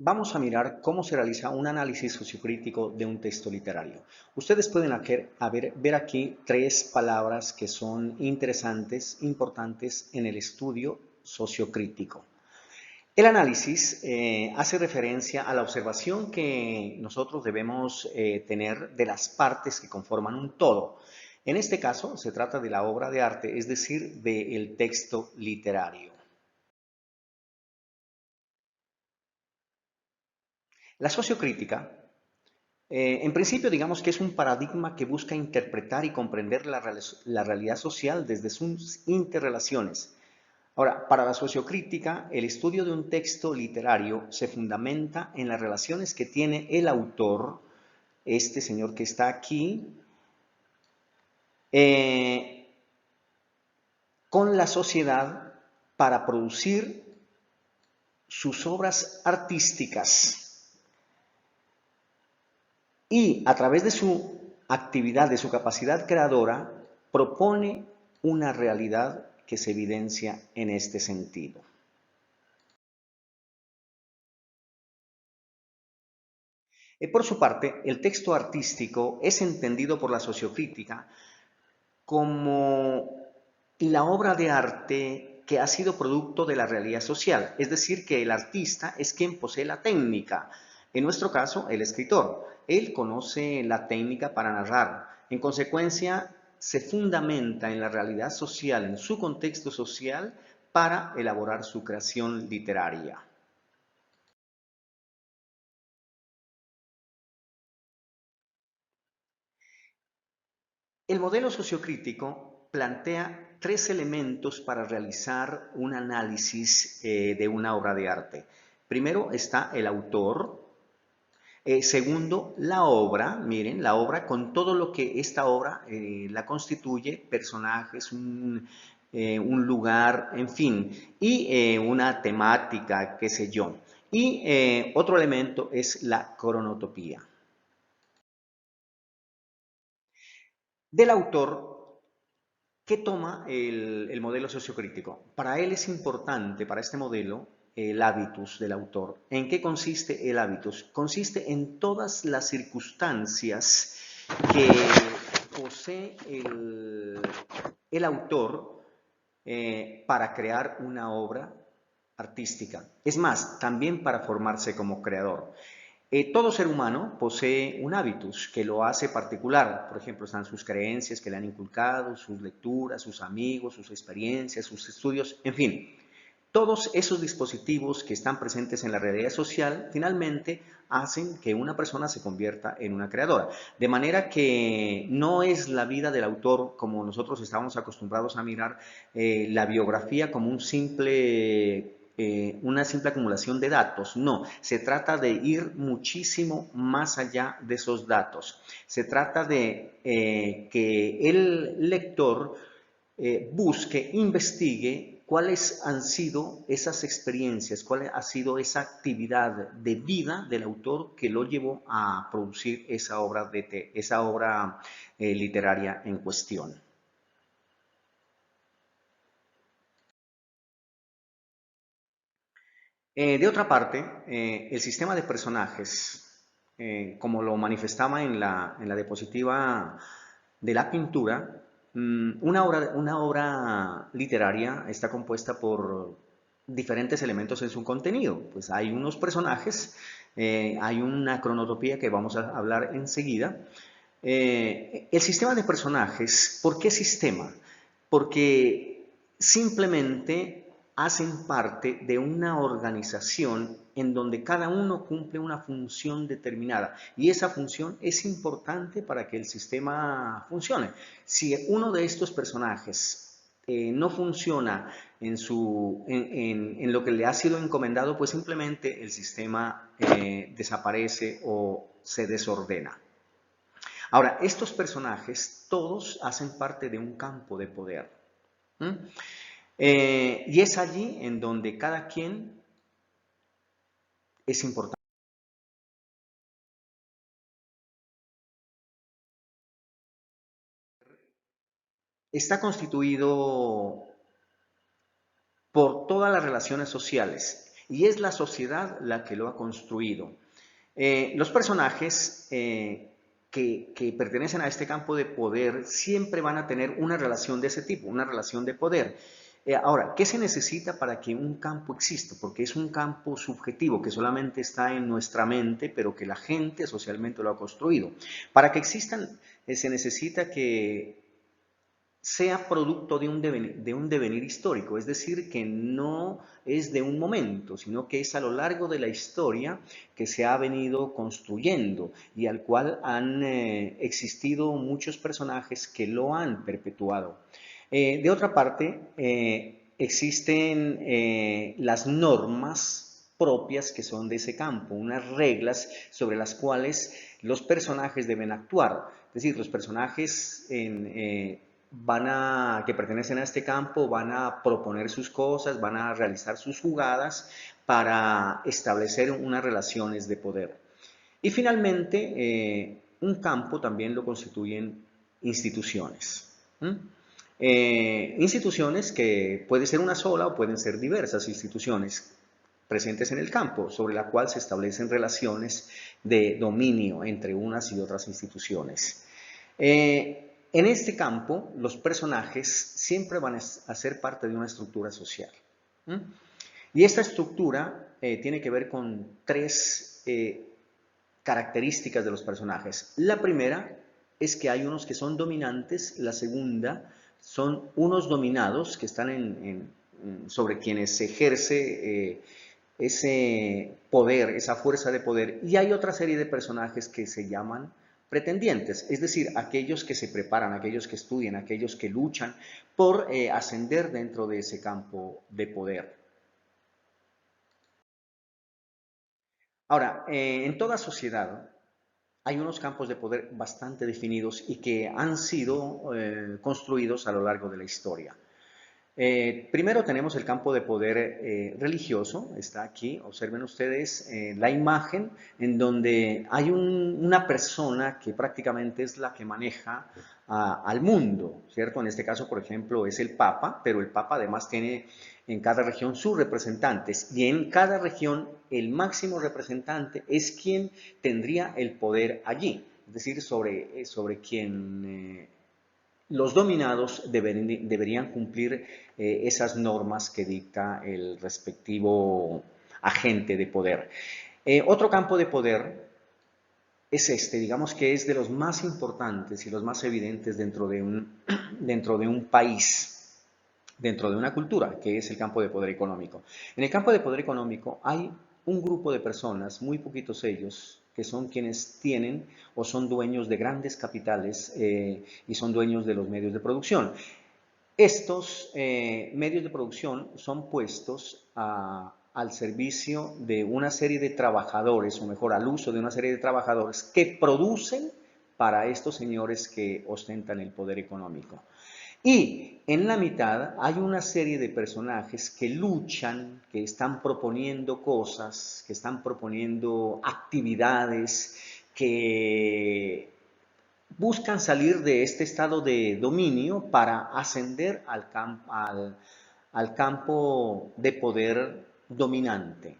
Vamos a mirar cómo se realiza un análisis sociocrítico de un texto literario. Ustedes pueden ver aquí tres palabras que son interesantes, importantes en el estudio sociocrítico. El análisis hace referencia a la observación que nosotros debemos tener de las partes que conforman un todo. En este caso se trata de la obra de arte, es decir, del texto literario. La sociocrítica, en principio, digamos que es un paradigma que busca interpretar y comprender la realidad social desde sus interrelaciones. Ahora, para la sociocrítica, el estudio de un texto literario se fundamenta en las relaciones que tiene el autor, este señor que está aquí, eh, con la sociedad para producir sus obras artísticas y a través de su actividad, de su capacidad creadora, propone una realidad que se evidencia en este sentido. Por su parte, el texto artístico es entendido por la sociocrítica como la obra de arte que ha sido producto de la realidad social, es decir, que el artista es quien posee la técnica, en nuestro caso, el escritor. Él conoce la técnica para narrar, en consecuencia, se fundamenta en la realidad social, en su contexto social, para elaborar su creación literaria. El modelo sociocrítico plantea tres elementos para realizar un análisis de una obra de arte. Primero está el autor. Segundo, la obra. Miren, la obra con todo lo que esta obra la constituye, personajes, un lugar, en fin, y una temática, qué sé yo. Y otro elemento es la cronotopía. Del autor, ¿qué toma el modelo sociocrítico? Para él es importante, para este modelo, el hábitus del autor. ¿En qué consiste el hábitus? Consiste en todas las circunstancias que posee el autor para crear una obra artística. Es más, también para formarse como creador. Todo ser humano posee un hábitus que lo hace particular. Por ejemplo, están sus creencias que le han inculcado, sus lecturas, sus amigos, sus experiencias, sus estudios, en fin. Todos esos dispositivos que están presentes en la realidad social finalmente hacen que una persona se convierta en una creadora. De manera que no es la vida del autor como nosotros estábamos acostumbrados a mirar la biografía como una simple acumulación de datos. No, se trata de ir muchísimo más allá de esos datos. Se trata de que el lector busque, investigue cuáles han sido esas experiencias, cuál ha sido esa actividad de vida del autor que lo llevó a producir esa obra literaria en cuestión. De otra parte, el sistema de personajes, como lo manifestaba en la diapositiva de la pintura, una obra literaria está compuesta por diferentes elementos en su contenido. Pues hay unos personajes, hay una cronotopía que vamos a hablar enseguida. El sistema de personajes, ¿por qué sistema? Porque simplemente hacen parte de una organización en donde cada uno cumple una función determinada y esa función es importante para que el sistema funcione. Si uno de estos personajes no funciona en lo que le ha sido encomendado, pues simplemente el sistema desaparece o se desordena. Ahora, estos personajes todos hacen parte de un campo de poder. Y es allí en donde cada quien es importante. Está constituido por todas las relaciones sociales. y es la sociedad la que lo ha construido. Los personajes que pertenecen a este campo de poder siempre van a tener una relación de ese tipo, una relación de poder. Ahora, ¿qué se necesita para que un campo exista? Porque es un campo subjetivo que solamente está en nuestra mente, pero que la gente socialmente lo ha construido. Para que existan, se necesita que sea producto de un devenir histórico, es decir, que no es de un momento, sino que es a lo largo de la historia que se ha venido construyendo y al cual han existido muchos personajes que lo han perpetuado. De otra parte, existen las normas propias que son de ese campo, unas reglas sobre las cuales los personajes deben actuar. Es decir, los personajes que pertenecen a este campo van a proponer sus cosas, van a realizar sus jugadas para establecer unas relaciones de poder. Y finalmente, un campo también lo constituyen instituciones. Instituciones que puede ser una sola o pueden ser diversas instituciones presentes en el campo, sobre la cual se establecen relaciones de dominio entre unas y otras instituciones. En este campo, los personajes siempre van a ser parte de una estructura social. Y esta estructura tiene que ver con tres características de los personajes. La primera es que hay unos que son dominantes, la segunda son unos dominados que están sobre quienes se ejerce ese poder, esa fuerza de poder, y hay otra serie de personajes que se llaman pretendientes, es decir, aquellos que se preparan, aquellos que estudian, aquellos que luchan por ascender dentro de ese campo de poder. Ahora, en toda sociedad hay unos campos de poder bastante definidos y que han sido construidos a lo largo de la historia. Primero tenemos el campo de poder religioso, está aquí, observen ustedes la imagen en donde hay una persona que prácticamente es la que maneja al mundo, ¿cierto? En este caso, por ejemplo, es el Papa, pero el Papa además tiene en cada región sus representantes y en cada región el máximo representante es quien tendría el poder allí, es decir, sobre quien los dominados deberían cumplir esas normas que dicta el respectivo agente de poder. Otro campo de poder es digamos que es de los más importantes y los más evidentes dentro de un país, dentro de una cultura, que es el campo de poder económico. En el campo de poder económico hay un grupo de personas, muy poquitos ellos, que son quienes tienen o son dueños de grandes capitales y son dueños de los medios de producción. Estos medios de producción son puestos al servicio de una serie de trabajadores, o mejor, al uso de una serie de trabajadores que producen para estos señores que ostentan el poder económico. Y en la mitad hay una serie de personajes que luchan, que están proponiendo cosas, que están proponiendo actividades, que buscan salir de este estado de dominio para ascender al campo de poder dominante.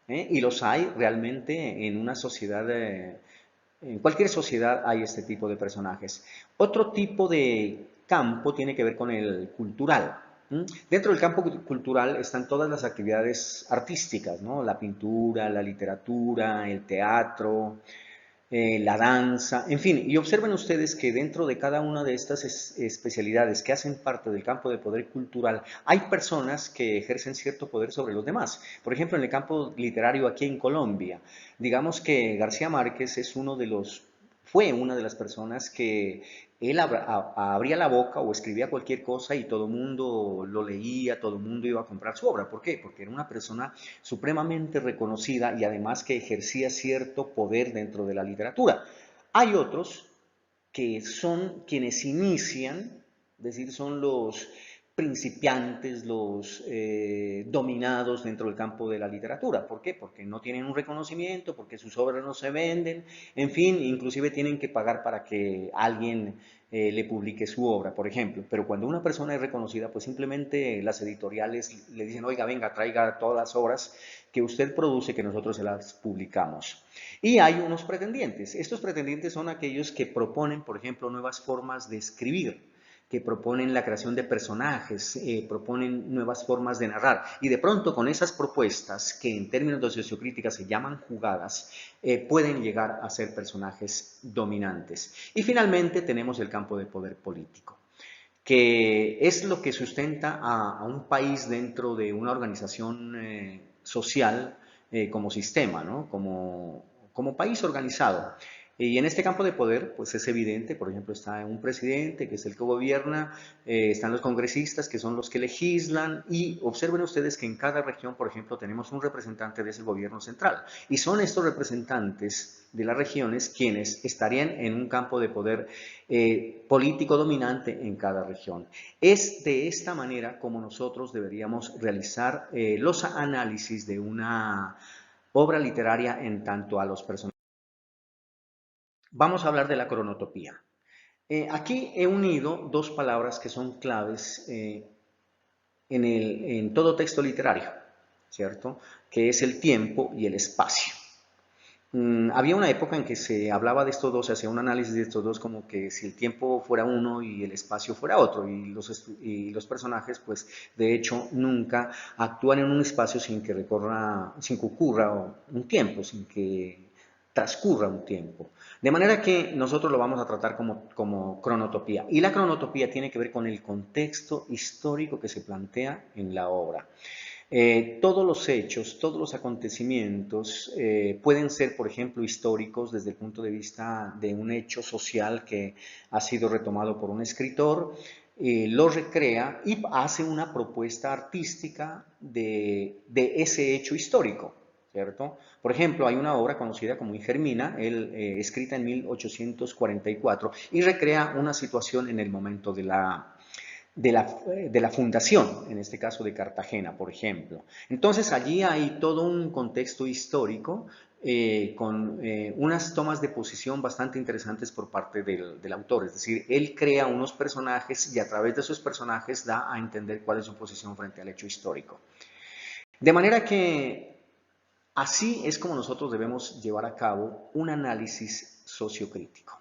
Y los hay realmente en una sociedad, en cualquier sociedad hay este tipo de personajes. Otro tipo de campo tiene que ver con el cultural. Dentro del campo cultural están todas las actividades artísticas, ¿no? La pintura, la literatura, el teatro, la danza, en fin, y observen ustedes que dentro de cada una de estas especialidades que hacen parte del campo de poder cultural, hay personas que ejercen cierto poder sobre los demás. Por ejemplo, en el campo literario aquí en Colombia, digamos que García Márquez fue una de las personas que él abría la boca o escribía cualquier cosa y todo el mundo lo leía, todo el mundo iba a comprar su obra. ¿Por qué? Porque era una persona supremamente reconocida y además que ejercía cierto poder dentro de la literatura. Hay otros que son quienes inician, es decir, son los principiantes, los dominados dentro del campo de la literatura. ¿Por qué? Porque no tienen un reconocimiento, porque sus obras no se venden, en fin, inclusive tienen que pagar para que alguien le publique su obra, por ejemplo. Pero cuando una persona es reconocida, pues simplemente las editoriales le dicen, oiga, venga, traiga todas las obras que usted produce, que nosotros se las publicamos. Y hay unos pretendientes. Estos pretendientes son aquellos que proponen, por ejemplo, nuevas formas de escribir, que proponen la creación de personajes, proponen nuevas formas de narrar. Y de pronto con esas propuestas, que en términos de sociocrítica se llaman jugadas, pueden llegar a ser personajes dominantes. Y finalmente tenemos el campo de poder político, que es lo que sustenta a un país dentro de una organización social como sistema, ¿no? Como país organizado. Y en este campo de poder, pues es evidente, por ejemplo, está un presidente que es el que gobierna, están los congresistas que son los que legislan y observen ustedes que en cada región, por ejemplo, tenemos un representante de ese gobierno central y son estos representantes de las regiones quienes estarían en un campo de poder político dominante en cada región. Es de esta manera como nosotros deberíamos realizar los análisis de una obra literaria en tanto a los personajes. Vamos a hablar de la cronotopía. Aquí he unido dos palabras que son claves en todo texto literario, ¿cierto? Que es el tiempo y el espacio. Había una época en que se hablaba de estos dos, se hacía un análisis de estos dos como que si el tiempo fuera uno y el espacio fuera otro, y los personajes, pues, de hecho, nunca actúan en un espacio sin que ocurra un tiempo, sin que transcurra un tiempo. De manera que nosotros lo vamos a tratar como cronotopía. Y la cronotopía tiene que ver con el contexto histórico que se plantea en la obra. Todos los hechos, todos los acontecimientos pueden ser, por ejemplo, históricos desde el punto de vista de un hecho social que ha sido retomado por un escritor, lo recrea y hace una propuesta artística de ese hecho histórico, ¿cierto? Por ejemplo, hay una obra conocida como Ingermina, escrita en 1844, y recrea una situación en el momento de la fundación, en este caso de Cartagena, por ejemplo. Entonces allí hay todo un contexto histórico con unas tomas de posición bastante interesantes por parte del autor, es decir, él crea unos personajes y a través de esos personajes da a entender cuál es su posición frente al hecho histórico. De manera que así es como nosotros debemos llevar a cabo un análisis sociocrítico.